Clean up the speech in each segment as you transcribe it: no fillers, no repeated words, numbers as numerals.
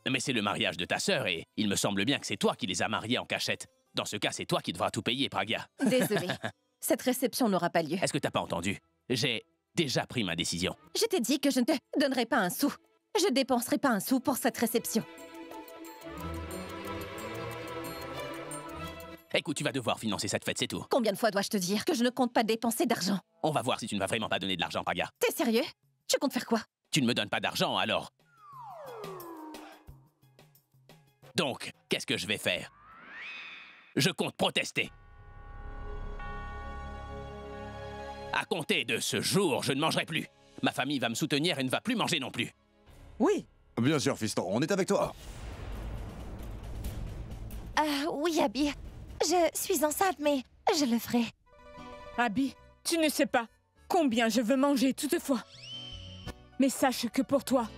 Mais c'est le mariage de ta sœur et il me semble bien que c'est toi qui les as mariés en cachette. Dans ce cas, c'est toi qui devras tout payer, Pragya. Désolée, cette réception n'aura pas lieu. Est-ce que t'as pas entendu? J'ai déjà pris ma décision. Je t'ai dit que je ne te donnerai pas un sou. Je dépenserai pas un sou pour cette réception. Écoute, tu vas devoir financer cette fête, c'est tout. Combien de fois dois-je te dire que je ne compte pas dépenser d'argent? On va voir si tu ne vas vraiment pas donner de l'argent, Pragya. T'es sérieux? Tu comptes faire quoi? Tu ne me donnes pas d'argent, alors. Donc, qu'est-ce que je vais faire? Je compte protester. À compter de ce jour, je ne mangerai plus. Ma famille va me soutenir et ne va plus manger non plus. Oui. Bien sûr, fiston, on est avec toi. Oui, Abby. Je suis enceinte, mais je le ferai. Abby, tu ne sais pas combien je veux manger toutefois. Mais sache que pour toi,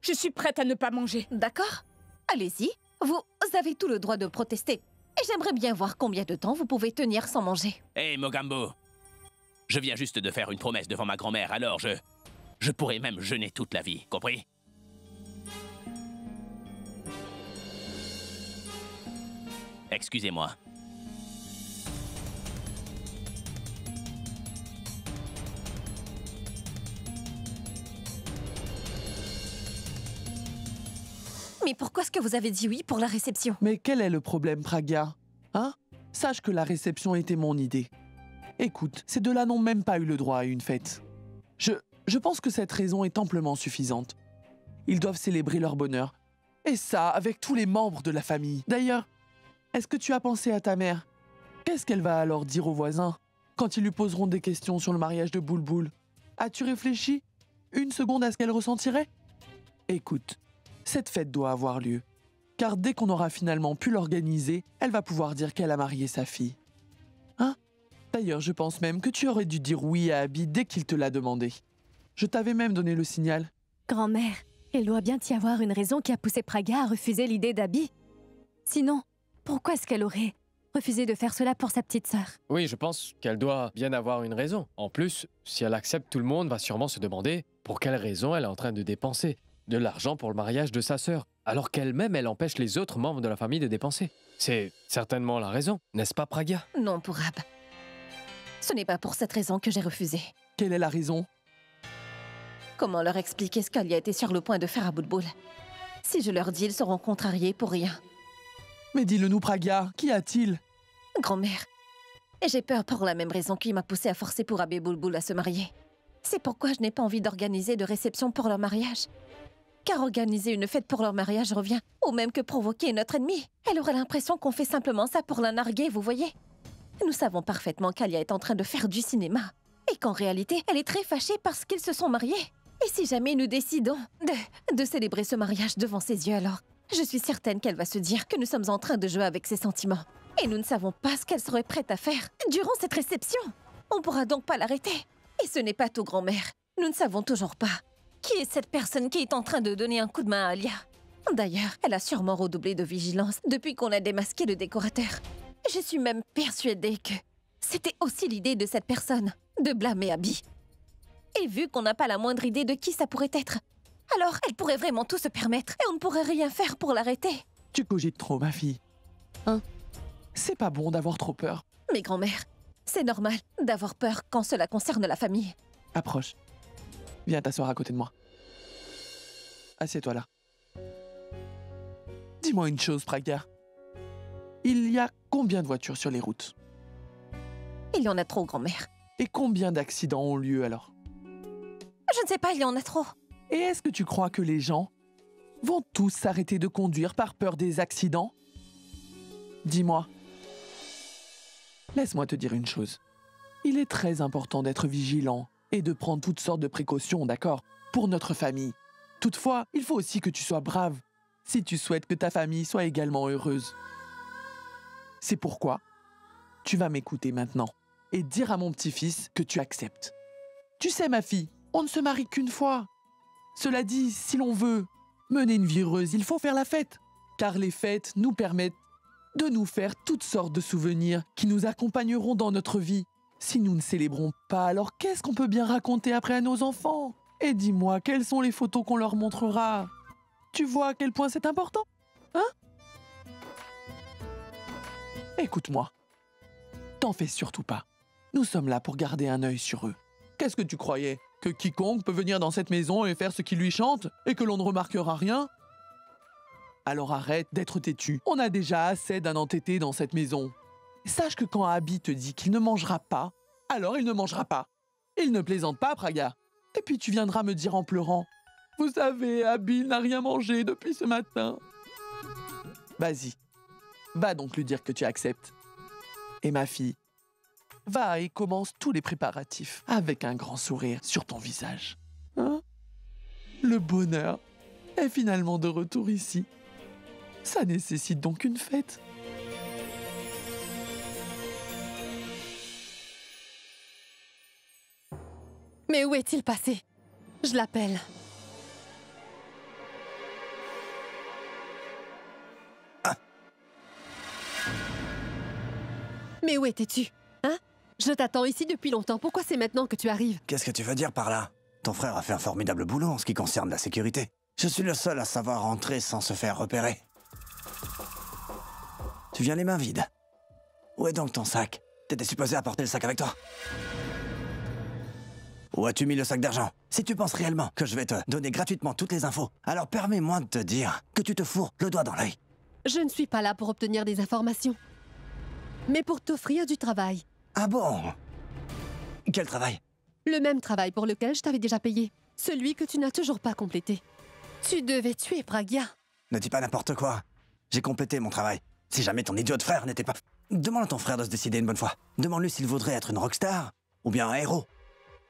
je suis prête à ne pas manger. D'accord? Allez-y, vous avez tout le droit de protester. Et j'aimerais bien voir combien de temps vous pouvez tenir sans manger. Hé, Mogambo, je viens juste de faire une promesse devant ma grand-mère, alors je pourrais même jeûner toute la vie, compris? Excusez-moi. Mais pourquoi est-ce que vous avez dit oui pour la réception? Mais quel est le problème, Pragya? Hein? Sache que la réception était mon idée. Écoute, ces deux-là n'ont même pas eu le droit à une fête. Je pense que cette raison est amplement suffisante. Ils doivent célébrer leur bonheur. Et ça, avec tous les membres de la famille. D'ailleurs, est-ce que tu as pensé à ta mère? Qu'est-ce qu'elle va alors dire aux voisins quand ils lui poseront des questions sur le mariage de Boulboul? As-tu réfléchi une seconde à ce qu'elle ressentirait? Écoute, cette fête doit avoir lieu. Car dès qu'on aura finalement pu l'organiser, elle va pouvoir dire qu'elle a marié sa fille. Hein? D'ailleurs, je pense même que tu aurais dû dire oui à Abby dès qu'il te l'a demandé. Je t'avais même donné le signal. Grand-mère, il doit bien y avoir une raison qui a poussé Pragya à refuser l'idée d'Abby. Sinon, pourquoi est-ce qu'elle aurait refusé de faire cela pour sa petite sœur? Oui, je pense qu'elle doit bien avoir une raison. En plus, si elle accepte, tout le monde va sûrement se demander pour quelle raison elle est en train de dépenser de l'argent pour le mariage de sa sœur, alors qu'elle-même, elle empêche les autres membres de la famille de dépenser. C'est certainement la raison, n'est-ce pas, Pragya? Non, Purab. Ce n'est pas pour cette raison que j'ai refusé. Quelle est la raison? Comment leur expliquer ce qu'Alia était sur le point de faire à Boulboul? Si je leur dis, ils seront contrariés pour rien. Mais dis-le-nous, Pragya, qu'y a-t-il? Grand-mère, j'ai peur pour la même raison qui m'a poussé à forcer Purab et Boulboul à se marier. C'est pourquoi je n'ai pas envie d'organiser de réception pour leur mariage. Car organiser une fête pour leur mariage revient au même que provoquer notre ennemi. Elle aurait l'impression qu'on fait simplement ça pour la narguer, vous voyez? Nous savons parfaitement qu'Alia est en train de faire du cinéma. Et qu'en réalité, elle est très fâchée parce qu'ils se sont mariés. Et si jamais nous décidons de célébrer ce mariage devant ses yeux, alors je suis certaine qu'elle va se dire que nous sommes en train de jouer avec ses sentiments. Et nous ne savons pas ce qu'elle serait prête à faire durant cette réception. On ne pourra donc pas l'arrêter. Et ce n'est pas tout, grand-mère. Nous ne savons toujours pas qui est cette personne qui est en train de donner un coup de main à Alia. D'ailleurs, elle a sûrement redoublé de vigilance depuis qu'on a démasqué le décorateur. Je suis même persuadée que c'était aussi l'idée de cette personne, de blâmer Abby. Et vu qu'on n'a pas la moindre idée de qui ça pourrait être, alors elle pourrait vraiment tout se permettre et on ne pourrait rien faire pour l'arrêter. Tu cogites trop, ma fille. Hein? C'est pas bon d'avoir trop peur. Mais grand-mère, c'est normal d'avoir peur quand cela concerne la famille. Approche. Viens t'asseoir à côté de moi. Assieds-toi là. Dis-moi une chose, Pragya. Il y a combien de voitures sur les routes? Il y en a trop, grand-mère. Et combien d'accidents ont lieu alors? Je ne sais pas, il y en a trop. Et est-ce que tu crois que les gens vont tous s'arrêter de conduire par peur des accidents? Dis-moi. Laisse-moi te dire une chose. Il est très important d'être vigilant et de prendre toutes sortes de précautions, d'accord? Pour notre famille. Toutefois, il faut aussi que tu sois brave si tu souhaites que ta famille soit également heureuse. C'est pourquoi tu vas m'écouter maintenant et dire à mon petit-fils que tu acceptes. Tu sais, ma fille, on ne se marie qu'une fois. Cela dit, si l'on veut mener une vie heureuse, il faut faire la fête. Car les fêtes nous permettent de nous faire toutes sortes de souvenirs qui nous accompagneront dans notre vie. Si nous ne célébrons pas, alors qu'est-ce qu'on peut bien raconter après à nos enfants? Et dis-moi, quelles sont les photos qu'on leur montrera? Tu vois à quel point c'est important? Hein? Écoute-moi. T'en fais surtout pas. Nous sommes là pour garder un œil sur eux. Qu'est-ce que tu croyais? Que quiconque peut venir dans cette maison et faire ce qui lui chante et que l'on ne remarquera rien? Alors arrête d'être têtu. On a déjà assez d'un entêté dans cette maison. Sache que quand Abby te dit qu'il ne mangera pas, alors il ne mangera pas. Il ne plaisante pas, Praga. Et puis tu viendras me dire en pleurant: vous savez, Abby n'a rien mangé depuis ce matin. Vas-y, va donc lui dire que tu acceptes. Et ma fille, va et commence tous les préparatifs avec un grand sourire sur ton visage. Hein? Le bonheur est finalement de retour ici. Ça nécessite donc une fête. Mais où est-il passé? Je l'appelle. Ah. Mais où étais-tu? Hein? Je t'attends ici depuis longtemps. Pourquoi c'est maintenant que tu arrives? Qu'est-ce que tu veux dire par là? Ton frère a fait un formidable boulot en ce qui concerne la sécurité. Je suis le seul à savoir rentrer sans se faire repérer. Tu viens les mains vides. Où est donc ton sac? T'étais supposé apporter le sac avec toi. Où as-tu mis le sac d'argent? Si tu penses réellement que je vais te donner gratuitement toutes les infos, alors permets-moi de te dire que tu te fourres le doigt dans l'œil. Je ne suis pas là pour obtenir des informations, mais pour t'offrir du travail. Ah bon? Quel travail? Le même travail pour lequel je t'avais déjà payé. Celui que tu n'as toujours pas complété. Tu devais tuer Praga. Ne dis pas n'importe quoi. J'ai complété mon travail. Si jamais ton idiot de frère n'était pas... Demande à ton frère de se décider une bonne fois. Demande-lui s'il voudrait être une rockstar ou bien un héros.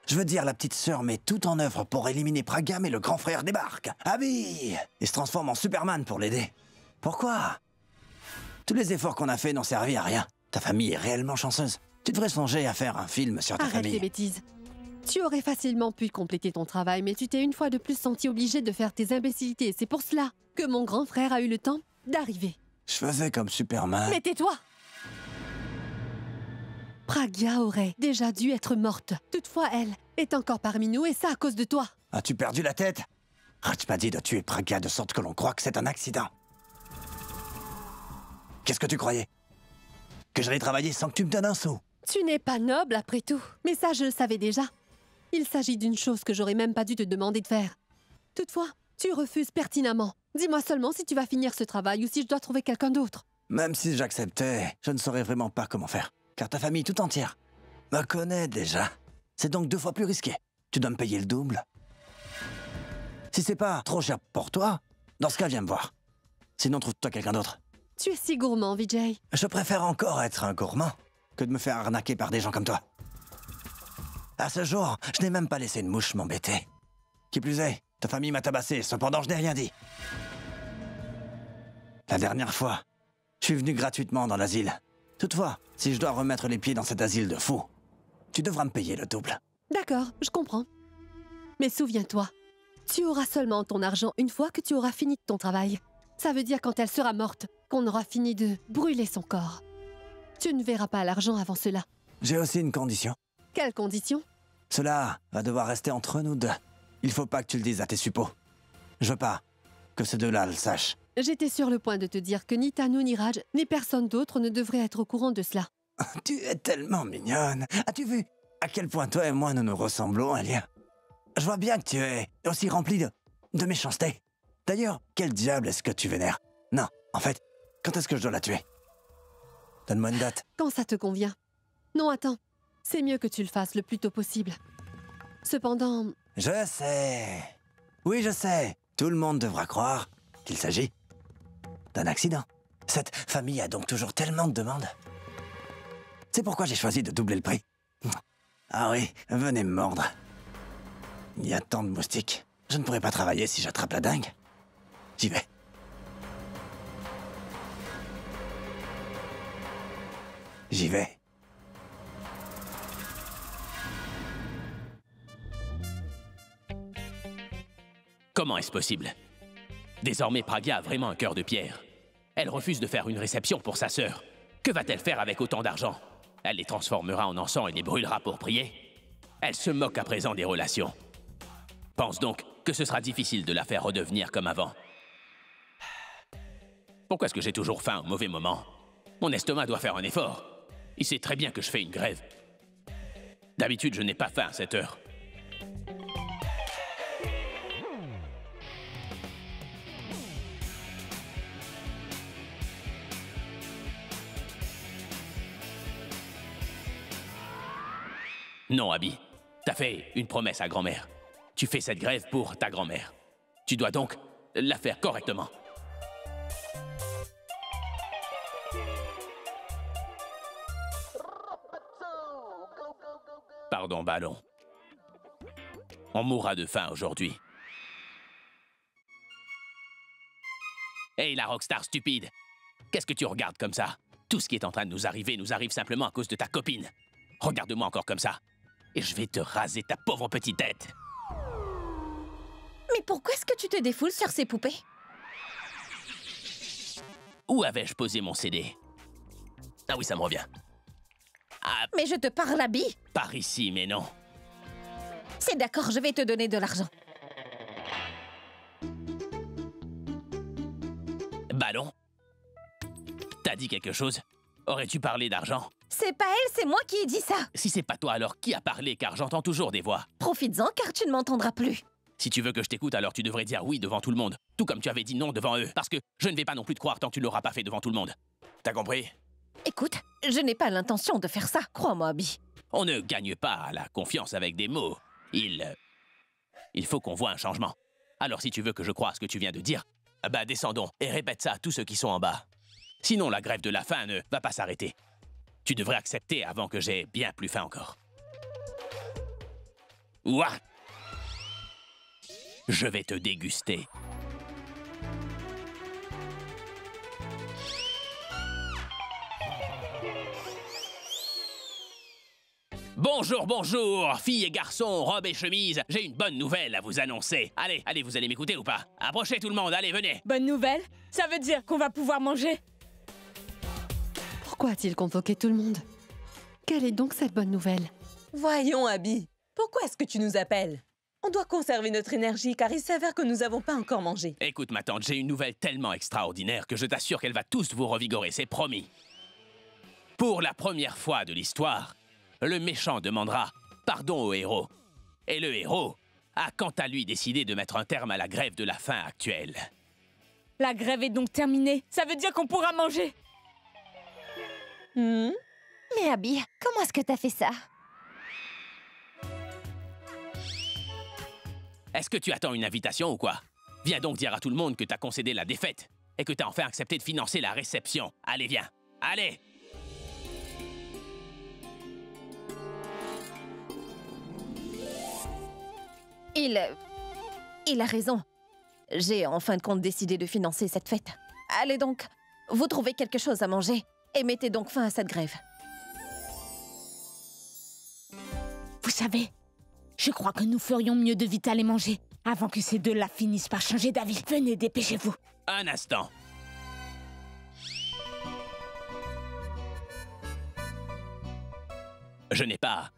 Je veux dire, la petite sœur met tout en œuvre pour éliminer Praga, mais le grand frère débarque. Abby! Il se transforme en Superman pour l'aider. Pourquoi? Tous les efforts qu'on a faits n'ont servi à rien. Ta famille est réellement chanceuse. Tu devrais songer à faire un film sur ta Arrête famille. tes bêtises. Tu aurais facilement pu compléter ton travail, mais tu t'es une fois de plus senti obligé de faire tes imbécilités. C'est pour cela que mon grand frère a eu le temps d'arriver. Je faisais comme Superman. Mais tais-toi! Praga aurait déjà dû être morte. Toutefois, elle est encore parmi nous et ça à cause de toi. As-tu perdu la tête? Tu m'as dit de tuer Praga de sorte que l'on croit que c'est un accident. Qu'est-ce que tu croyais? Que j'allais travailler sans que tu me donnes un sou? Tu n'es pas noble après tout. Mais ça, je le savais déjà. Il s'agit d'une chose que j'aurais même pas dû te demander de faire. Toutefois, tu refuses pertinemment. Dis-moi seulement si tu vas finir ce travail ou si je dois trouver quelqu'un d'autre. Même si j'acceptais, je ne saurais vraiment pas comment faire. Car ta famille tout entière me connaît déjà. C'est donc 2 fois plus risqué. Tu dois me payer le double. Si c'est pas trop cher pour toi, dans ce cas, viens me voir. Sinon, trouve-toi quelqu'un d'autre. Tu es si gourmand, Vijay. Je préfère encore être un gourmand que de me faire arnaquer par des gens comme toi. À ce jour, je n'ai même pas laissé une mouche m'embêter. Qui plus est, ta famille m'a tabassé, cependant je n'ai rien dit. La dernière fois, je suis venu gratuitement dans l'asile. Toutefois, si je dois remettre les pieds dans cet asile de fous, tu devras me payer le double. D'accord, je comprends. Mais souviens-toi, tu auras seulement ton argent une fois que tu auras fini ton travail. Ça veut dire quand elle sera morte, qu'on aura fini de brûler son corps. Tu ne verras pas l'argent avant cela. J'ai aussi une condition. Quelle condition? Cela va devoir rester entre nous deux. Il faut pas que tu le dises à tes suppôts. Je veux pas que ces deux-là le sachent. J'étais sur le point de te dire que ni Tanu, ni Raj, ni personne d'autre ne devrait être au courant de cela. Tu es tellement mignonne. As-tu vu à quel point toi et moi nous nous ressemblons, Alia? Je vois bien que tu es aussi rempli de méchanceté. D'ailleurs, quel diable est-ce que tu vénères? Non, en fait, quand est-ce que je dois la tuer? Donne-moi une date. Quand ça te convient. Non, attends. C'est mieux que tu le fasses le plus tôt possible. Cependant... Je sais. Oui, je sais. Tout le monde devra croire qu'il s'agit d'un accident. Cette famille a donc toujours tellement de demandes. C'est pourquoi j'ai choisi de doubler le prix. Ah oui, venez me mordre. Il y a tant de moustiques. Je ne pourrai pas travailler si j'attrape la dingue. J'y vais. J'y vais. Comment est-ce possible? Désormais, Praga a vraiment un cœur de pierre. Elle refuse de faire une réception pour sa sœur. Que va-t-elle faire avec autant d'argent? Elle les transformera en encens et les brûlera pour prier? Elle se moque à présent des relations. Pense donc que ce sera difficile de la faire redevenir comme avant. Pourquoi est-ce que j'ai toujours faim au mauvais moment? Mon estomac doit faire un effort. Il sait très bien que je fais une grève. D'habitude, je n'ai pas faim à cette heure. Non, Abby. T'as fait une promesse à grand-mère. Tu fais cette grève pour ta grand-mère. Tu dois donc la faire correctement. Pardon, Ballon. On mourra de faim aujourd'hui. Hey, la rockstar stupide! Qu'est-ce que tu regardes comme ça? Tout ce qui est en train de nous arrive simplement à cause de ta copine. Regarde-moi encore comme ça. Et je vais te raser ta pauvre petite tête. Mais pourquoi est-ce que tu te défoules sur ces poupées? Où avais-je posé mon CD? Ah oui, ça me revient. Ah, Mais je te parle, Abby. par ici, mais non. C'est d'accord, je vais te donner de l'argent. Ballon? T'as dit quelque chose? Aurais-tu parlé d'argent? C'est pas elle, c'est moi qui ai dit ça. Si c'est pas toi, alors qui a parlé? Car j'entends toujours des voix. Profites-en, car tu ne m'entendras plus. Si tu veux que je t'écoute, alors tu devrais dire oui devant tout le monde. Tout comme tu avais dit non devant eux. Parce que je ne vais pas non plus te croire tant que tu l'auras pas fait devant tout le monde. T'as compris? Écoute, je n'ai pas l'intention de faire ça, crois-moi, Abby. On ne gagne pas à la confiance avec des mots. Il faut qu'on voit un changement. Alors si tu veux que je croie à ce que tu viens de dire, bah descendons et répète ça à tous ceux qui sont en bas. Sinon la grève de la faim ne va pas s'arrêter. Tu devrais accepter avant que j'ai bien plus faim encore. Ouah! Je vais te déguster. Bonjour, bonjour, filles et garçons, robes et chemises, j'ai une bonne nouvelle à vous annoncer. Allez, allez, vous allez m'écouter ou pas? Approchez tout le monde, allez, venez. Bonne nouvelle? Ça veut dire qu'on va pouvoir manger? Pourquoi a-t-il convoqué tout le monde? Quelle est donc cette bonne nouvelle? Voyons, Abby, pourquoi est-ce que tu nous appelles? On doit conserver notre énergie car il s'avère que nous n'avons pas encore mangé. Écoute, ma tante, j'ai une nouvelle tellement extraordinaire que je t'assure qu'elle va tous vous revigorer, c'est promis. Pour la première fois de l'histoire, le méchant demandera pardon au héros. Et le héros a quant à lui décidé de mettre un terme à la grève de la faim actuelle. La grève est donc terminée. Ça veut dire qu'on pourra manger. Mais Abby, comment est-ce que t'as fait ça? Est-ce que tu attends une invitation ou quoi? Viens donc dire à tout le monde que t'as concédé la défaite et que t'as enfin accepté de financer la réception. Allez, viens. Allez! Il a raison. J'ai en fin de compte décidé de financer cette fête. Allez donc, vous trouvez quelque chose à manger et mettez donc fin à cette grève. Vous savez, je crois que nous ferions mieux de vite aller manger avant que ces deux-là finissent par changer d'avis. Venez, dépêchez-vous. Un instant. Je n'ai pas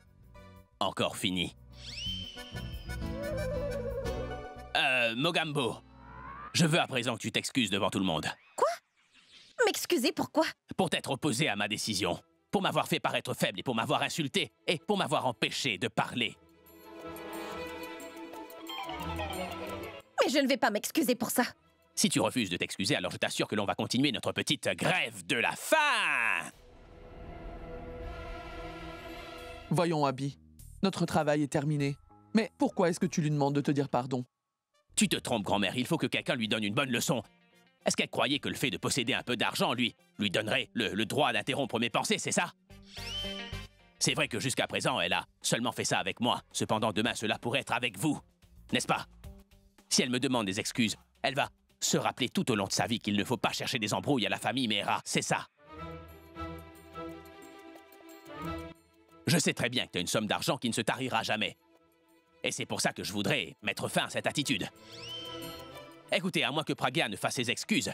encore fini. Mogambo, je veux à présent que tu t'excuses devant tout le monde. Quoi? M'excuser pourquoi? Pour t'être opposé à ma décision, pour m'avoir fait paraître faible et pour m'avoir insulté et pour m'avoir empêché de parler. Mais je ne vais pas m'excuser pour ça. Si tu refuses de t'excuser, alors je t'assure que l'on va continuer notre petite grève de la faim! Voyons, Abby. Notre travail est terminé. Mais pourquoi est-ce que tu lui demandes de te dire pardon? Tu te trompes, grand-mère, il faut que quelqu'un lui donne une bonne leçon. Est-ce qu'elle croyait que le fait de posséder un peu d'argent lui donnerait le droit d'interrompre mes pensées, c'est ça? C'est vrai que jusqu'à présent, elle a seulement fait ça avec moi. Cependant, demain, cela pourrait être avec vous. N'est-ce pas? Si elle me demande des excuses, elle va se rappeler tout au long de sa vie qu'il ne faut pas chercher des embrouilles à la famille Mehra. C'est ça. Je sais très bien que tu as une somme d'argent qui ne se tarira jamais. Et c'est pour ça que je voudrais mettre fin à cette attitude. Écoutez, à moins que Pragya ne fasse ses excuses,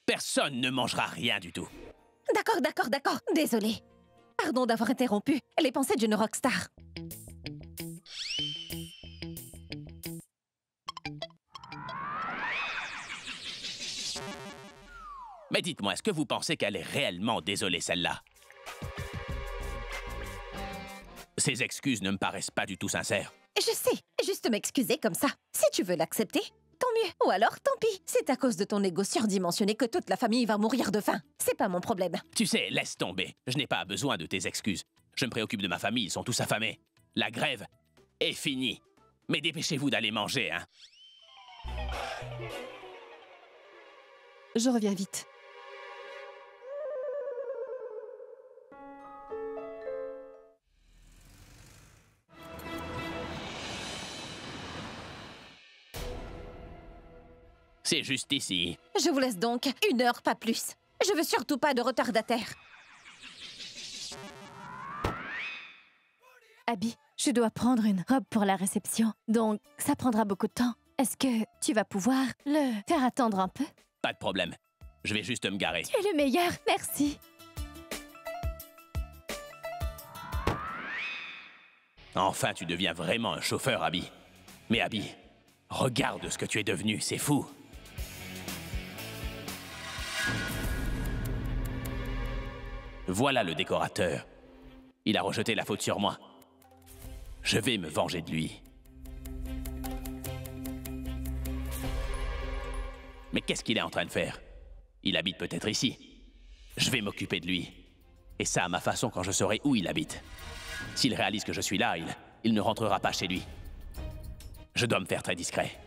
personne ne mangera rien du tout. D'accord. Désolée. Pardon d'avoir interrompu les pensées d'une rockstar. Mais dites-moi, est-ce que vous pensez qu'elle est réellement désolée, celle-là? Ces excuses ne me paraissent pas du tout sincères. Je sais, juste m'excuser comme ça. Si tu veux l'accepter, tant mieux. Ou alors, tant pis. C'est à cause de ton égo surdimensionné que toute la famille va mourir de faim. C'est pas mon problème. Tu sais, laisse tomber. Je n'ai pas besoin de tes excuses. Je me préoccupe de ma famille, ils sont tous affamés. La grève est finie. Mais dépêchez-vous d'aller manger, hein. Je reviens vite. C'est juste ici. Je vous laisse donc 1 heure, pas plus. Je veux surtout pas de retardataire. Abby, je dois prendre une robe pour la réception, donc ça prendra beaucoup de temps. Est-ce que tu vas pouvoir le faire attendre un peu? Pas de problème. Je vais juste me garer. Tu es le meilleur, merci. Enfin, tu deviens vraiment un chauffeur, Abby. Mais Abby, regarde ce que tu es devenu, c'est fou. Voilà le décorateur. Il a rejeté la faute sur moi. Je vais me venger de lui. Mais qu'est-ce qu'il est en train de faire? Il habite peut-être ici. Je vais m'occuper de lui. Et ça à ma façon quand je saurai où il habite. S'il réalise que je suis là, il ne rentrera pas chez lui. Je dois me faire très discret.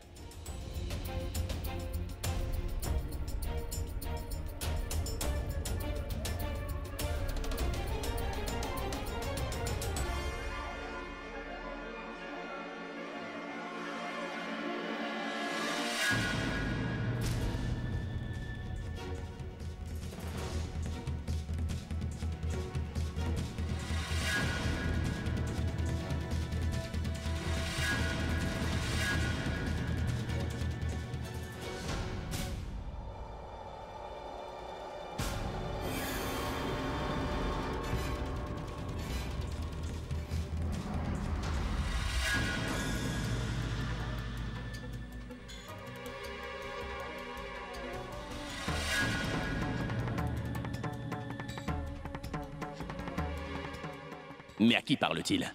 Mais à qui parle-t-il?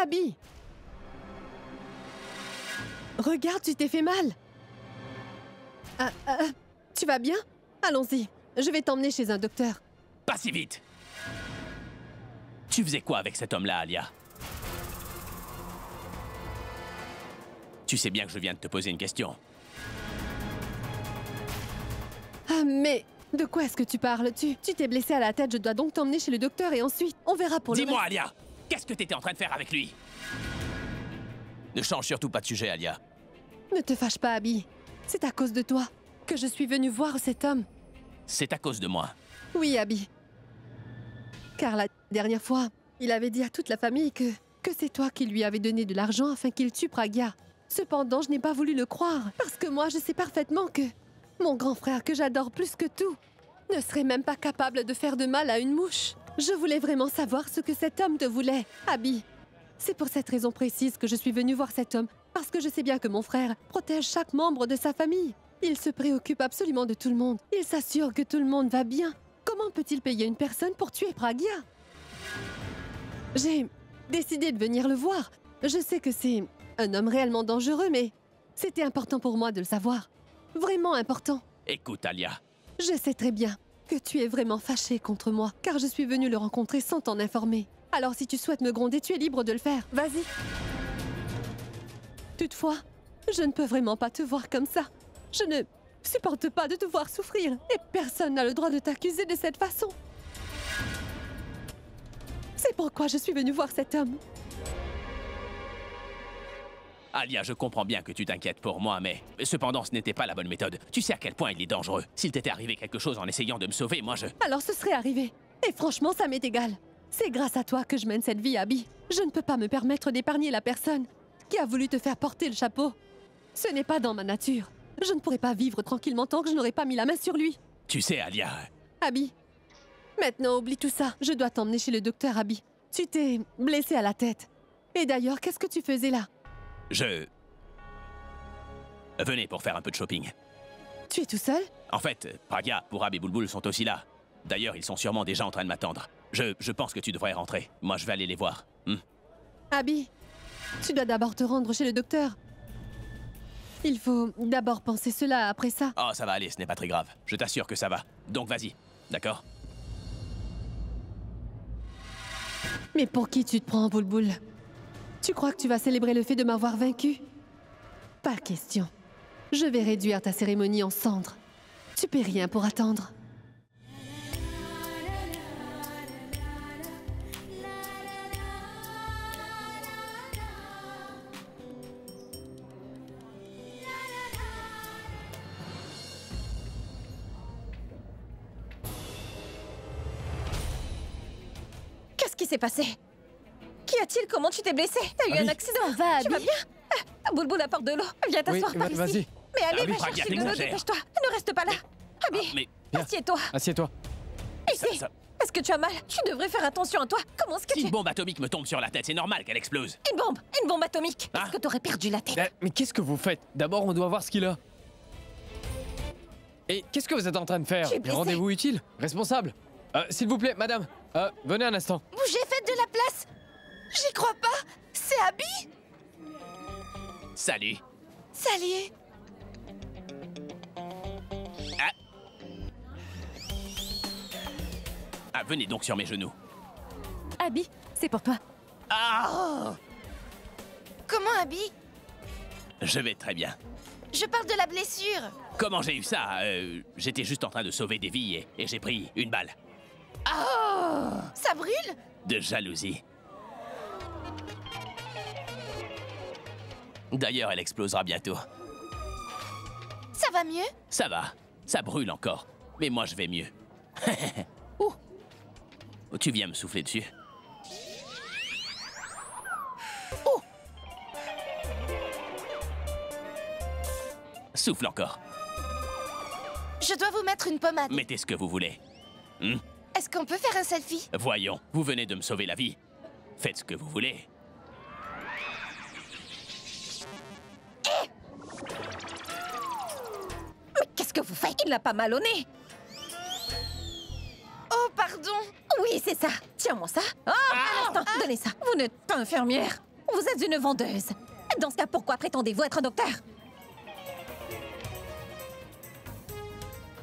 Abby! Regarde, tu t'es fait mal. Tu vas bien? Allons-y. Je vais t'emmener chez un docteur. Pas si vite! Tu faisais quoi avec cet homme-là, Alia? Tu sais bien que je viens de te poser une question. Ah, mais de quoi est-ce que tu parles? Tu t'es blessé à la tête, je dois donc t'emmener chez le docteur et ensuite, on verra pour le Dis-moi, reste. Alia, qu'est-ce que t'étais en train de faire avec lui? Ne change surtout pas de sujet, Alia. Ne te fâche pas, Abby. C'est à cause de toi que je suis venue voir cet homme. C'est à cause de moi. Oui, Abby. Car la dernière fois, il avait dit à toute la famille que c'est toi qui lui avais donné de l'argent afin qu'il tue Pragya. Cependant, je n'ai pas voulu le croire, parce que moi, je sais parfaitement que mon grand frère, que j'adore plus que tout, ne serait même pas capable de faire de mal à une mouche. Je voulais vraiment savoir ce que cet homme te voulait, Abby. C'est pour cette raison précise que je suis venue voir cet homme, parce que je sais bien que mon frère protège chaque membre de sa famille. Il se préoccupe absolument de tout le monde. Il s'assure que tout le monde va bien. Comment peut-il payer une personne pour tuer Pragya? J'ai décidé de venir le voir. Je sais que c'est un homme réellement dangereux, mais c'était important pour moi de le savoir. Vraiment important. Écoute, Alia. Je sais très bien que tu es vraiment fâché contre moi, car je suis venue le rencontrer sans t'en informer. Alors si tu souhaites me gronder, tu es libre de le faire. Vas-y. Toutefois, je ne peux vraiment pas te voir comme ça. Je ne supporte pas de te voir souffrir, et personne n'a le droit de t'accuser de cette façon. C'est pourquoi je suis venue voir cet homme. Alia, je comprends bien que tu t'inquiètes pour moi, mais cependant, ce n'était pas la bonne méthode. Tu sais à quel point il est dangereux. S'il t'était arrivé quelque chose en essayant de me sauver, moi je... Alors ce serait arrivé. Et franchement, ça m'est égal. C'est grâce à toi que je mène cette vie, Abby. Je ne peux pas me permettre d'épargner la personne qui a voulu te faire porter le chapeau. Ce n'est pas dans ma nature. Je ne pourrais pas vivre tranquillement tant que je n'aurais pas mis la main sur lui. Tu sais, Alia... Abby, maintenant oublie tout ça. Je dois t'emmener chez le docteur, Abby. Tu t'es blessé à la tête. Et d'ailleurs, qu'est-ce que tu faisais là? Venez pour faire un peu de shopping. Tu es tout seul? En fait, Pragya, Purab et Bulbul sont aussi là. D'ailleurs, ils sont sûrement déjà en train de m'attendre. Je pense que tu devrais rentrer. Moi, je vais aller les voir. Abby, tu dois d'abord te rendre chez le docteur. Il faut d'abord penser cela après ça. Oh, ça va aller, ce n'est pas très grave. Je t'assure que ça va. Donc vas-y, d'accord? Mais pour qui tu te prends, Bulbul? Tu crois que tu vas célébrer le fait de m'avoir vaincu? Pas question. Je vais réduire ta cérémonie en cendres. Tu paies rien pour attendre. Qu'est-ce qui s'est passé? Qu'y a-t-il? Comment tu t'es blessé? T'as eu un accident? Ça va, Tu vas Abby? bien? Bulbul apporte de l'eau. Viens t'asseoir par ici. vas-y. Mais allez, Abby, va Pragya, chercher de l'eau, t'exagères. dépêche-toi. Ne reste pas là. Abby, mais... assieds-toi. Assieds-toi. Ici. Est-ce que tu as mal? Tu devrais faire attention à toi. Comment est-ce que Si tu... une bombe atomique me tombe sur la tête, c'est normal qu'elle explose. Une bombe atomique. Ah. Est-ce que t'aurais perdu la tête? Mais qu'est-ce que vous faites? D'abord, on doit voir ce qu'il a. Et qu'est-ce que vous êtes en train de faire? Je suis blessée. Rendez-vous utile? Responsable? S'il vous plaît, madame. Venez un instant. Bougez, faites de la place. J'y crois pas. C'est Abby? Salut. Salut. Ah, venez donc sur mes genoux. Abby, c'est pour toi. Ah! Comment, Abby? Je vais très bien. Je parle de la blessure. Comment j'ai eu ça? J'étais juste en train de sauver des vies et j'ai pris une balle. Ça brûle? De jalousie. D'ailleurs, elle explosera bientôt. Ça va mieux? Ça va. Ça brûle encore. Mais moi, je vais mieux. Ouh. Tu viens me souffler dessus? Ouh. Souffle encore. Je dois vous mettre une pommade. Mettez ce que vous voulez. Est-ce qu'on peut faire un selfie? Voyons, vous venez de me sauver la vie. Faites ce que vous voulez. Mais qu'est-ce que vous faites? Il n'a pas mal au nez. Oh, pardon. Oui, c'est ça. Tiens-moi ça. Oh, un instant, donnez ça. Vous n'êtes pas infirmière. Vous êtes une vendeuse. Dans ce cas, pourquoi prétendez-vous être un docteur?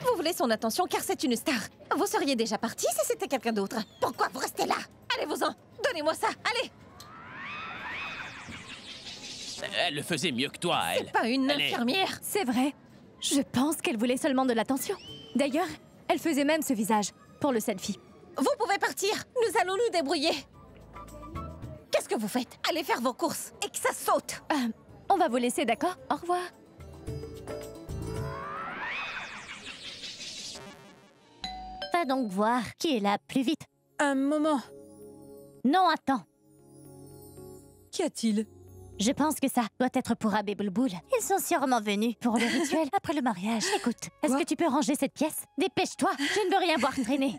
Vous voulez son attention car c'est une star. Vous seriez déjà parti si c'était quelqu'un d'autre. Pourquoi vous restez là? Allez-vous-en. Donnez-moi ça. Allez. Elle le faisait mieux que toi, elle. C'est pas une Elle est- infirmière. C'est vrai. Je pense qu'elle voulait seulement de l'attention. D'ailleurs, elle faisait même ce visage pour le selfie. Vous pouvez partir. Nous allons nous débrouiller. Qu'est-ce que vous faites? Allez faire vos courses et que ça saute. On va vous laisser, d'accord? Au revoir. Va donc voir qui est là plus vite. Un moment. Non, attends. Qu'y a-t-il? Je pense que ça doit être pour Abbé Boulboul. Ils sont sûrement venus pour le rituel après le mariage. Écoute, est-ce que tu peux ranger cette pièce? Dépêche-toi, je ne veux rien voir traîner.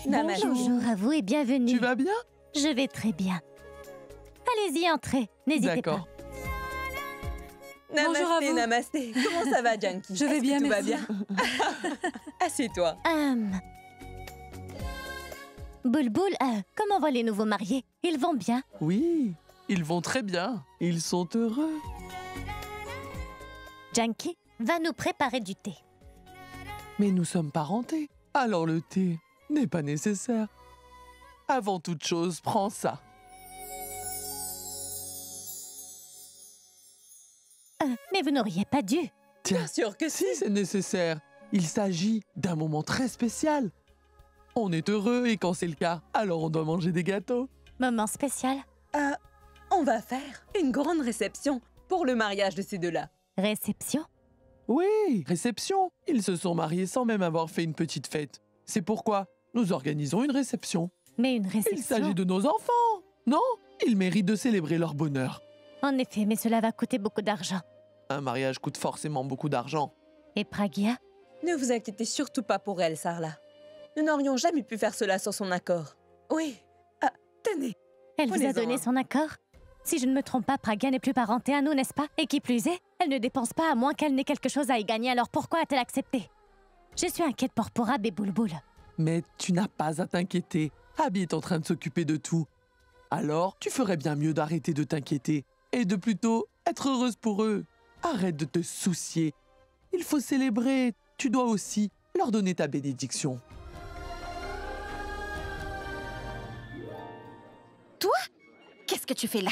Namasté. Bonjour à vous et bienvenue. Tu vas bien? Je vais très bien. Allez-y, entrez. N'hésitez pas. D'accord. Namasté, Bonjour à vous. namasté. Comment ça va, Janky? Je vais Est-ce que bien, tout va merci. bien? Assieds-toi. Boulboul, comment vont les nouveaux mariés? Ils vont bien? Oui, ils vont très bien. Ils sont heureux. Janky va nous préparer du thé. Mais nous sommes parentés. Alors le thé n'est pas nécessaire. Avant toute chose, prends ça. Mais vous n'auriez pas dû. Tiens, Bien sûr que si si. c'est nécessaire. Il s'agit d'un moment très spécial. On est heureux et quand c'est le cas, alors on doit manger des gâteaux. Moment spécial. On va faire une grande réception pour le mariage de ces deux-là. Réception? Oui, réception. Ils se sont mariés sans même avoir fait une petite fête. C'est pourquoi nous organisons une réception. Mais une Il réception? s'agit de nos enfants. Non, ils méritent de célébrer leur bonheur. En effet, mais cela va coûter beaucoup d'argent. Un mariage coûte forcément beaucoup d'argent. Et Pragia? Ne vous inquiétez surtout pas pour elle, Sarla. Nous n'aurions jamais pu faire cela sans son accord. Oui. Tenez. Elle vous a Prenez-en donné un. son accord? Si je ne me trompe pas, Pragia n'est plus parentée à nous, n'est-ce pas? Et qui plus est, elle ne dépense pas à moins qu'elle n'ait quelque chose à y gagner, alors pourquoi a-t-elle accepté? Je suis inquiète pour Porab et Boulboul. Mais tu n'as pas à t'inquiéter. Abby est en train de s'occuper de tout. Alors, tu ferais bien mieux d'arrêter de t'inquiéter et de plutôt être heureuse pour eux. Arrête de te soucier. Il faut célébrer. Tu dois aussi leur donner ta bénédiction. Toi? Qu'est-ce que tu fais là?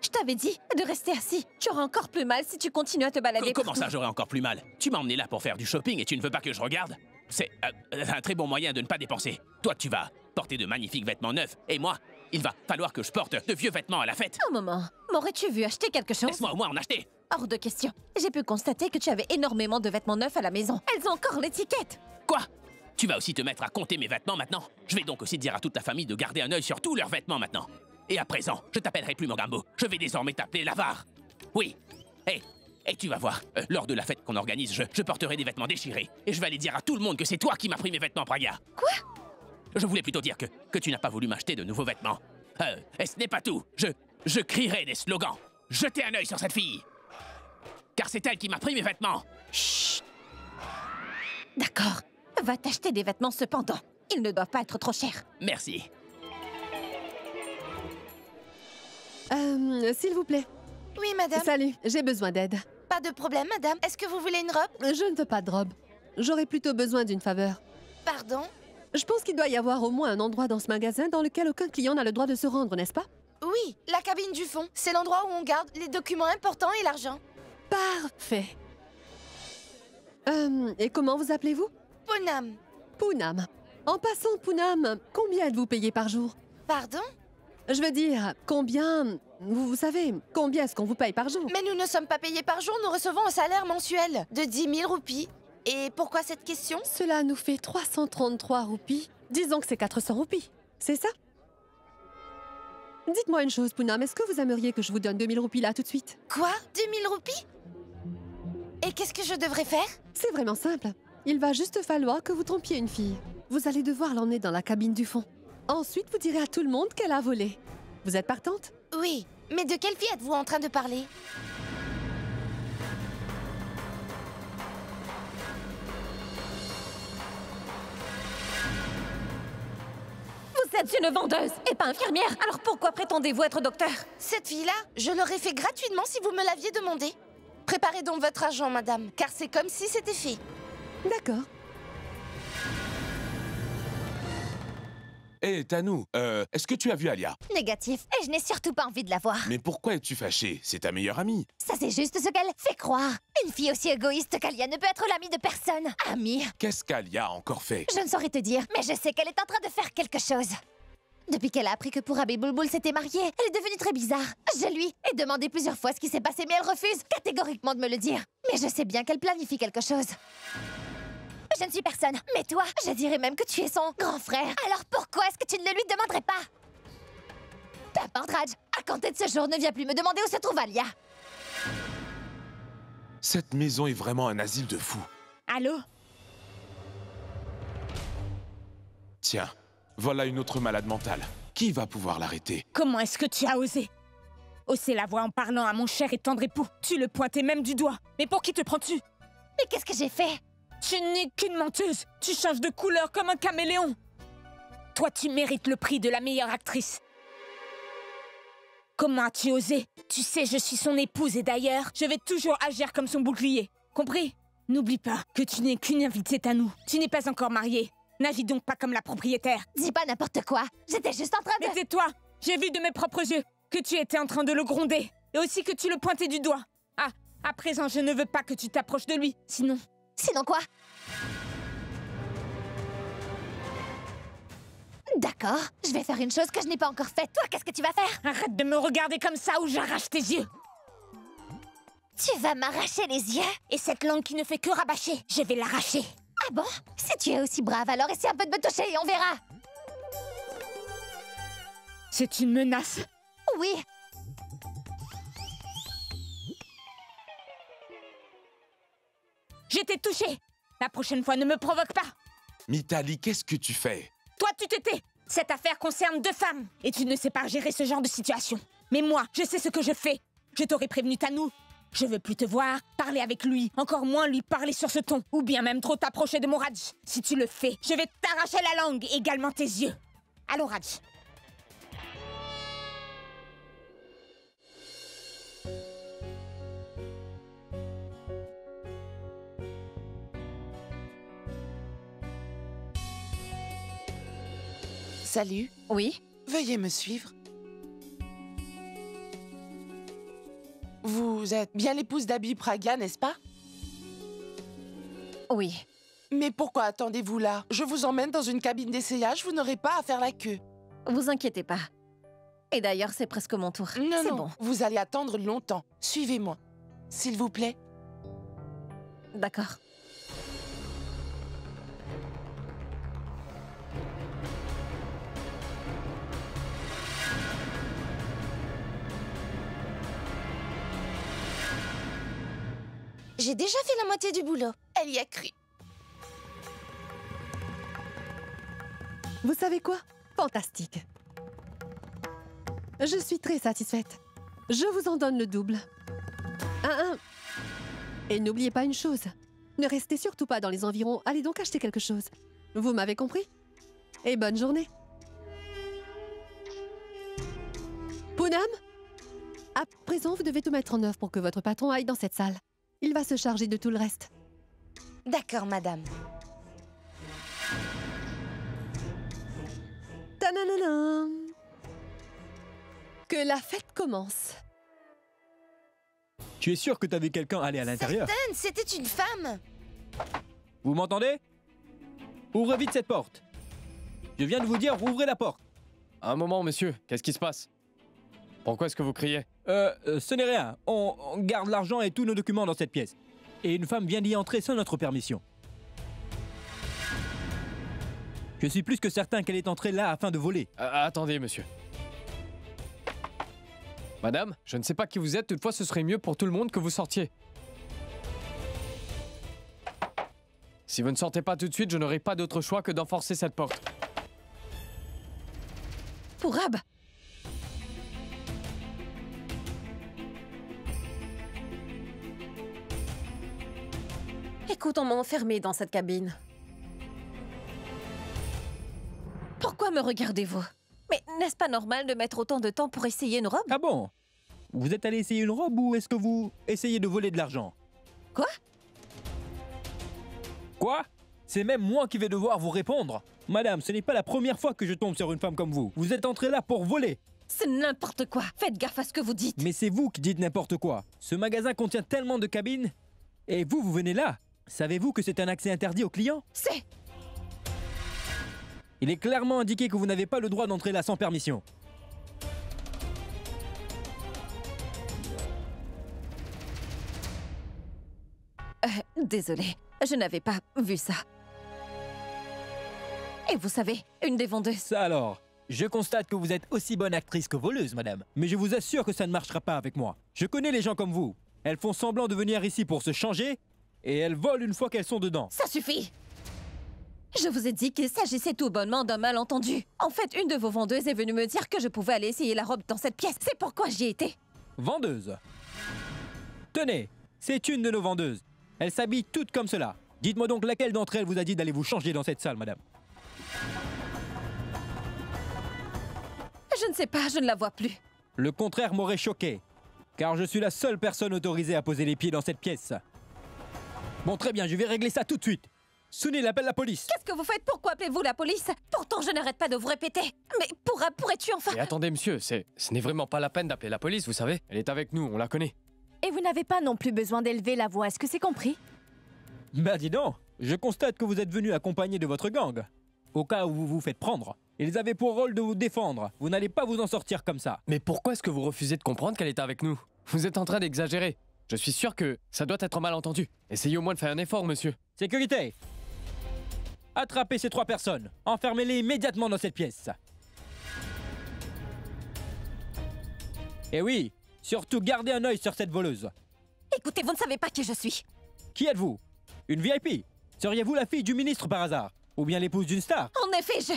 Je t'avais dit de rester assis. Tu auras encore plus mal si tu continues à te balader Comment partout. ça, j'aurais encore plus mal? Tu m'as emmené là pour faire du shopping et tu ne veux pas que je regarde? C'est un très bon moyen de ne pas dépenser. Toi, tu vas porter de magnifiques vêtements neufs et moi, il va falloir que je porte de vieux vêtements à la fête. Un moment, m'aurais-tu vu acheter quelque chose? Laisse-moi au moins en acheter. Hors de question. J'ai pu constater que tu avais énormément de vêtements neufs à la maison. Elles ont encore l'étiquette. Quoi? Tu vas aussi te mettre à compter mes vêtements maintenant? Je vais donc aussi dire à toute ta famille de garder un œil sur tous leurs vêtements maintenant. Et à présent, je t'appellerai plus Mogambo. Je vais désormais t'appeler l'avare. Oui. Et tu vas voir, lors de la fête qu'on organise, je porterai des vêtements déchirés. Et je vais aller dire à tout le monde que c'est toi qui m'as pris mes vêtements, Praga. Quoi? Je voulais plutôt dire que tu n'as pas voulu m'acheter de nouveaux vêtements. Et ce n'est pas tout. Je crierai des slogans. Jetez un œil sur cette fille. Car c'est elle qui m'a pris mes vêtements. Chut. D'accord. Va t'acheter des vêtements cependant. Ils ne doivent pas être trop chers. Merci. S'il vous plaît. Oui, madame. Salut, j'ai besoin d'aide. Pas de problème, madame. Est-ce que vous voulez une robe? Je ne veux pas de robe. J'aurais plutôt besoin d'une faveur. Pardon? Je pense qu'il doit y avoir au moins un endroit dans ce magasin dans lequel aucun client n'a le droit de se rendre, n'est-ce pas? Oui, la cabine du fond. C'est l'endroit où on garde les documents importants et l'argent. Parfait. Et comment vous appelez-vous? Poonam. Poonam. En passant, Poonam, combien êtes-vous payé par jour? Pardon? Je veux dire, combien... Vous savez, combien est-ce qu'on vous paye par jour? Mais nous ne sommes pas payés par jour, nous recevons un salaire mensuel de 10 000 roupies. Et pourquoi cette question? Cela nous fait 333 roupies. Disons que c'est 400 roupies. C'est ça? Dites-moi une chose, Poonam, est-ce que vous aimeriez que je vous donne 2000 roupies là tout de suite? Quoi? 10 000 roupies? Et qu'est-ce que je devrais faire? C'est vraiment simple. Il va juste falloir que vous trompiez une fille. Vous allez devoir l'emmener dans la cabine du fond. Ensuite, vous direz à tout le monde qu'elle a volé. Vous êtes partante? Oui, mais de quelle fille êtes-vous en train de parler? Vous êtes une vendeuse et pas infirmière. Alors pourquoi prétendez-vous être docteur? Cette fille-là, je l'aurais fait gratuitement si vous me l'aviez demandé. Préparez donc votre argent, madame, car c'est comme si c'était fait. D'accord. Hé, Tanou, est-ce que tu as vu Alia? Négatif, et je n'ai surtout pas envie de la voir. Mais pourquoi es-tu fâchée? C'est ta meilleure amie. Ça, c'est juste ce qu'elle fait croire. Une fille aussi égoïste qu'Alia ne peut être l'amie de personne. Amie? Qu'est-ce qu'Alia a encore fait? Je ne saurais te dire, mais je sais qu'elle est en train de faire quelque chose. Depuis qu'elle a appris que Pourab et Bulbul s'étaient mariés, elle est devenue très bizarre. Je lui ai demandé plusieurs fois ce qui s'est passé, mais elle refuse catégoriquement de me le dire. Mais je sais bien qu'elle planifie quelque chose. Je ne suis personne, mais toi, je dirais même que tu es son grand frère. Alors pourquoi est-ce que tu ne le lui demanderais pas? T'importe, Raj. À compter de ce jour, ne viens plus me demander où se trouve Alia. Cette maison est vraiment un asile de fous. Allô? Tiens, voilà une autre malade mentale. Qui va pouvoir l'arrêter? Comment est-ce que tu as osé hausser la voix en parlant à mon cher et tendre époux? Tu le pointais même du doigt. Mais pour qui te prends-tu? Mais qu'est-ce que j'ai fait? Tu n'es qu'une menteuse. Tu changes de couleur comme un caméléon. Toi, tu mérites le prix de la meilleure actrice. Comment as-tu osé? Tu sais, je suis son épouse et d'ailleurs, je vais toujours agir comme son bouclier. Compris? N'oublie pas que tu n'es qu'une invitée à nous. Tu n'es pas encore mariée. N'agis donc pas comme la propriétaire. Dis pas n'importe quoi. J'étais juste en train de... Mais tais-toi. J'ai vu de mes propres yeux que tu étais en train de le gronder. Et aussi que tu le pointais du doigt. Ah, à présent, je ne veux pas que tu t'approches de lui. Sinon... Sinon quoi? D'accord, je vais faire une chose que je n'ai pas encore faite. Toi, qu'est-ce que tu vas faire? Arrête de me regarder comme ça ou j'arrache tes yeux. Tu vas m'arracher les yeux? Et cette langue qui ne fait que rabâcher, je vais l'arracher. Ah bon? Si tu es aussi brave, alors essaie un peu de me toucher et on verra. C'est une menace. Oui. Je t'ai touché. La prochaine fois, ne me provoque pas. Mitali, qu'est-ce que tu fais? Toi, tu te tais. Cette affaire concerne 2 femmes. Et tu ne sais pas gérer ce genre de situation. Mais moi, je sais ce que je fais. Je t'aurais prévenu, Tanou. Je veux plus te voir, parler avec lui, encore moins lui parler sur ce ton, ou bien même trop t'approcher de mon Raj. Si tu le fais, je vais t'arracher la langue, également tes yeux. Allons, Raj. Salut. Oui? Veuillez me suivre. Vous êtes bien l'épouse d'Abhi Pragya, n'est-ce pas? Oui. Mais pourquoi attendez-vous là? Je vous emmène dans une cabine d'essayage, vous n'aurez pas à faire la queue. Vous inquiétez pas. Et d'ailleurs, c'est presque mon tour. Non, c'est non, bon. vous allez attendre longtemps. Suivez-moi, s'il vous plaît. D'accord. J'ai déjà fait la moitié du boulot. Elle y a cru. Vous savez quoi? Fantastique. Je suis très satisfaite. Je vous en donne le double. Et n'oubliez pas une chose. Ne restez surtout pas dans les environs. Allez donc acheter quelque chose. Vous m'avez compris? Et bonne journée. Poonam? À présent, vous devez tout mettre en œuvre pour que votre patron aille dans cette salle. Il va se charger de tout le reste. D'accord, madame. Ta-na-na-na. Que la fête commence. Tu es sûr que t'avais quelqu'un aller à l'intérieur? Certaine, c'était une femme. Vous m'entendez? Ouvrez vite cette porte. Je viens de vous dire, ouvrez la porte. Un moment, monsieur. Qu'est-ce qui se passe? Pourquoi est-ce que vous criez? Ce n'est rien. On garde l'argent et tous nos documents dans cette pièce. Et une femme vient d'y entrer sans notre permission. Je suis plus que certain qu'elle est entrée là afin de voler. Attendez, monsieur. Madame, je ne sais pas qui vous êtes, toutefois ce serait mieux pour tout le monde que vous sortiez. Si vous ne sortez pas tout de suite, je n'aurai pas d'autre choix que d'enforcer cette porte. Pourab! Écoute, on m'a enfermée dans cette cabine. Pourquoi me regardez-vous? Mais n'est-ce pas normal de mettre autant de temps pour essayer une robe? Ah bon? Vous êtes allé essayer une robe ou est-ce que vous essayez de voler de l'argent? Quoi? Quoi? C'est même moi qui vais devoir vous répondre. Madame, ce n'est pas la première fois que je tombe sur une femme comme vous. Vous êtes entrée là pour voler. C'est n'importe quoi. Faites gaffe à ce que vous dites. Mais c'est vous qui dites n'importe quoi. Ce magasin contient tellement de cabines. Et vous venez là. Savez-vous que c'est un accès interdit aux clients? C'est... Il est clairement indiqué que vous n'avez pas le droit d'entrer là sans permission. Désolée, je n'avais pas vu ça. Et vous savez, une des vendeuses... Ça alors, je constate que vous êtes aussi bonne actrice que voleuse, madame. Mais je vous assure que ça ne marchera pas avec moi. Je connais les gens comme vous. Elles font semblant de venir ici pour se changer, et elles volent une fois qu'elles sont dedans. Ça suffit! Je vous ai dit qu'il s'agissait tout bonnement d'un malentendu. En fait, une de vos vendeuses est venue me dire que je pouvais aller essayer la robe dans cette pièce. C'est pourquoi j'y étais. Vendeuse? Tenez, c'est une de nos vendeuses. Elle s'habille toutes comme cela. Dites-moi donc laquelle d'entre elles vous a dit d'aller vous changer dans cette salle, madame? Je ne sais pas, je ne la vois plus. Le contraire m'aurait choqué, car je suis la seule personne autorisée à poser les pieds dans cette pièce. Bon, très bien, je vais régler ça tout de suite. Sunil appelle la police. Qu'est-ce que vous faites? Pourquoi appelez-vous la police? Pourtant, je n'arrête pas de vous répéter. Mais pourrais-tu enfin... Et attendez, monsieur, ce n'est vraiment pas la peine d'appeler la police, vous savez. Elle est avec nous, on la connaît. Et vous n'avez pas non plus besoin d'élever la voix, est-ce que c'est compris? Bah dis donc, je constate que vous êtes venu accompagné de votre gang. Au cas où vous vous faites prendre. Ils avaient pour rôle de vous défendre. Vous n'allez pas vous en sortir comme ça. Mais pourquoi est-ce que vous refusez de comprendre qu'elle est avec nous? Vous êtes en train d'exagérer. Je suis sûr que ça doit être mal entendu. Essayez au moins de faire un effort, monsieur. Sécurité! Attrapez ces 3 personnes. Enfermez-les immédiatement dans cette pièce. Et oui, surtout gardez un œil sur cette voleuse. Écoutez, vous ne savez pas qui je suis. Qui êtes-vous? Une VIP? Seriez-vous la fille du ministre par hasard? Ou bien l'épouse d'une star? En effet, je...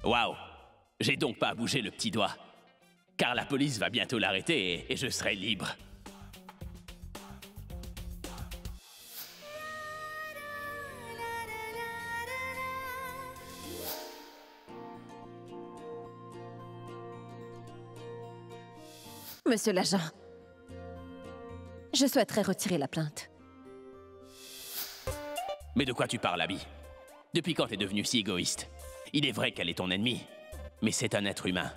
Waouh! J'ai donc pas à bouger le petit doigt. Car la police va bientôt l'arrêter et je serai libre. Monsieur l'agent, je souhaiterais retirer la plainte. Mais de quoi tu parles, Abby? Depuis quand t'es devenue si égoïste? Il est vrai qu'elle est ton ennemie, mais c'est un être humain.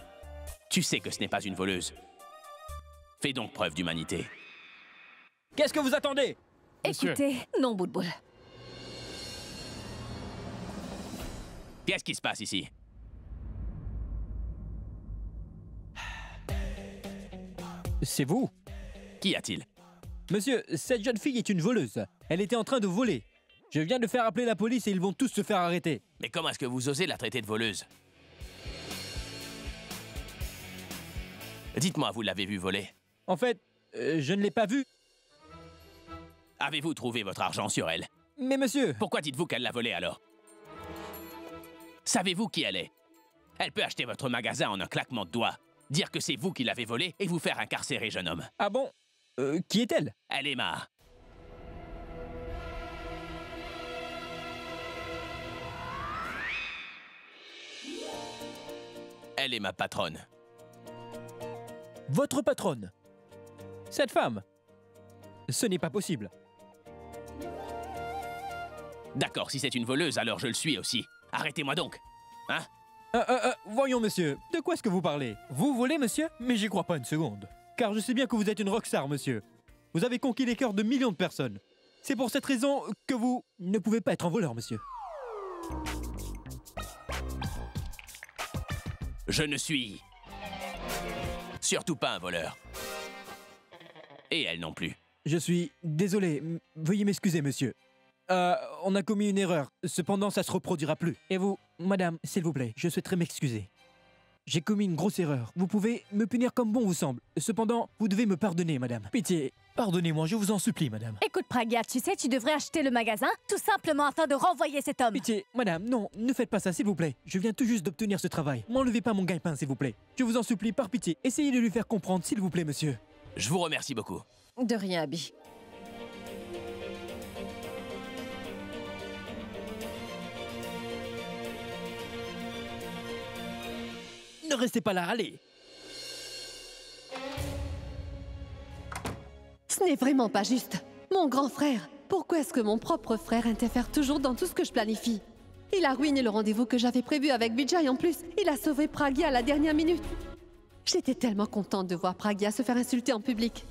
Tu sais que ce n'est pas une voleuse. Fais donc preuve d'humanité. Qu'est-ce que vous attendez? Écoutez, non, Boulboul. Qu'est-ce qui se passe ici? C'est vous? Qu'y a-t-il? Monsieur, cette jeune fille est une voleuse. Elle était en train de voler. Je viens de faire appeler la police et ils vont tous se faire arrêter. Mais comment est-ce que vous osez la traiter de voleuse? Dites-moi, vous l'avez vue voler? En fait, je ne l'ai pas vue. Avez-vous trouvé votre argent sur elle? Mais monsieur... Pourquoi dites-vous qu'elle l'a volée alors? Savez-vous qui elle est? Elle peut acheter votre magasin en un claquement de doigts, dire que c'est vous qui l'avez volée et vous faire incarcérer, jeune homme. Ah bon? Qui est-elle? Elle est Ma. Elle est ma patronne. Votre patronne? Cette femme? Ce n'est pas possible. D'accord, si c'est une voleuse, alors je le suis aussi. Arrêtez-moi donc, hein? Voyons, monsieur, de quoi est-ce que vous parlez? Vous volez, monsieur? Mais j'y crois pas une seconde. Car je sais bien que vous êtes une rockstar, monsieur. Vous avez conquis les cœurs de millions de personnes. C'est pour cette raison que vous ne pouvez pas être un voleur, monsieur. Je ne suis surtout pas un voleur. Et elle non plus. Je suis désolé. Veuillez m'excuser, monsieur. On a commis une erreur. Cependant, ça se reproduira plus. Et vous, madame, s'il vous plaît, je souhaiterais m'excuser. J'ai commis une grosse erreur. Vous pouvez me punir comme bon vous semble. Cependant, vous devez me pardonner, madame. Pitié, pardonnez-moi, je vous en supplie, madame. Écoute, Pragya, tu sais, tu devrais acheter le magasin, tout simplement afin de renvoyer cet homme. Pitié, madame, non, ne faites pas ça, s'il vous plaît. Je viens tout juste d'obtenir ce travail. M'enlevez pas mon gagne-pain, s'il vous plaît. Je vous en supplie, par pitié, essayez de lui faire comprendre, s'il vous plaît, monsieur. Je vous remercie beaucoup. De rien, Abby. Ne restez pas là, allez. Ce n'est vraiment pas juste. Mon Mon grand frère. Pourquoi est-ce que mon propre frère interfère toujours dans tout ce que je planifie? Il a ruiné le rendez-vous que j'avais prévu avec Vijay en plus. Il a sauvé Pragya à la dernière minute. J'étais tellement contente de voir Pragya se faire insulter en public.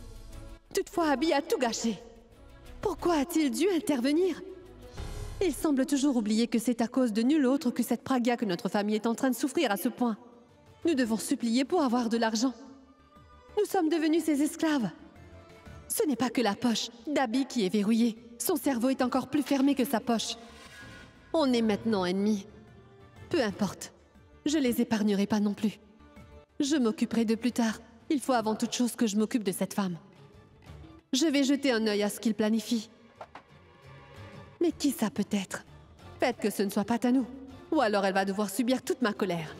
Toutefois, Abby a tout gâché. Pourquoi a-t-il dû intervenir? Il semble toujours oublier que c'est à cause de nul autre que cette Pragya que notre famille est en train de souffrir à ce point. Nous devons supplier pour avoir de l'argent. Nous sommes devenus ses esclaves. Ce n'est pas que la poche d'Abby qui est verrouillée. Son cerveau est encore plus fermé que sa poche. On est maintenant ennemis. Peu importe. Je les épargnerai pas non plus. Je m'occuperai de plus tard. Il faut avant toute chose que je m'occupe de cette femme. Je vais jeter un œil à ce qu'il planifie. Mais qui ça peut être? Faites que ce ne soit pas Tanu. Ou alors elle va devoir subir toute ma colère.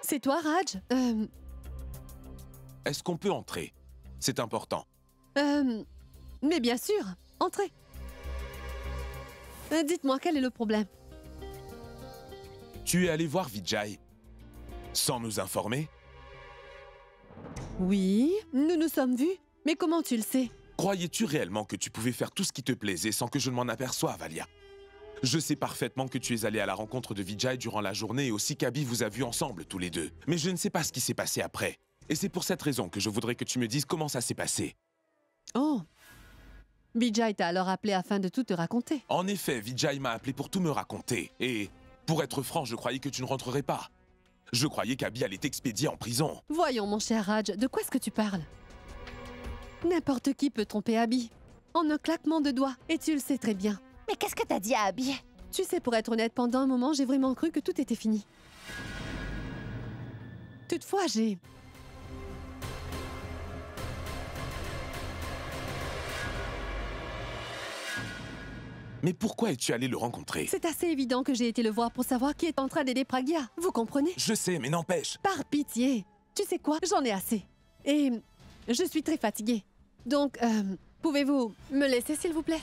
C'est toi, Raj? Est-ce qu'on peut entrer? C'est important. Mais bien sûr, entrez. Dites-moi, quel est le problème? Tu es allé voir Vijay sans nous informer? Oui, nous nous sommes vus. Mais comment tu le sais? Croyais-tu réellement que tu pouvais faire tout ce qui te plaisait sans que je ne m'en aperçoive, Alia? Je sais parfaitement que tu es allé à la rencontre de Vijay durant la journée et aussi qu'Abby vous a vus ensemble tous les deux. Mais je ne sais pas ce qui s'est passé après. Et c'est pour cette raison que je voudrais que tu me dises comment ça s'est passé. Oh. Vijay t'a alors appelé afin de tout te raconter. En effet, Vijay m'a appelé pour tout me raconter. Et pour être franc, je croyais que tu ne rentrerais pas. Je croyais qu'Abby allait t'expédier en prison. Voyons, mon cher Raj, de quoi est-ce que tu parles? N'importe qui peut tromper Abby. En un claquement de doigts, et tu le sais très bien. Mais qu'est-ce que t'as dit à Abby? Tu sais, pour être honnête, pendant un moment, j'ai vraiment cru que tout était fini. Toutefois, j'ai... Mais pourquoi es-tu allé le rencontrer? C'est assez évident que j'ai été le voir pour savoir qui est en train d'aider Pragya. Vous comprenez? Je sais, mais n'empêche. Par pitié. Tu sais quoi? J'en ai assez. Et je suis très fatiguée. Donc, pouvez-vous me laisser, s'il vous plaît?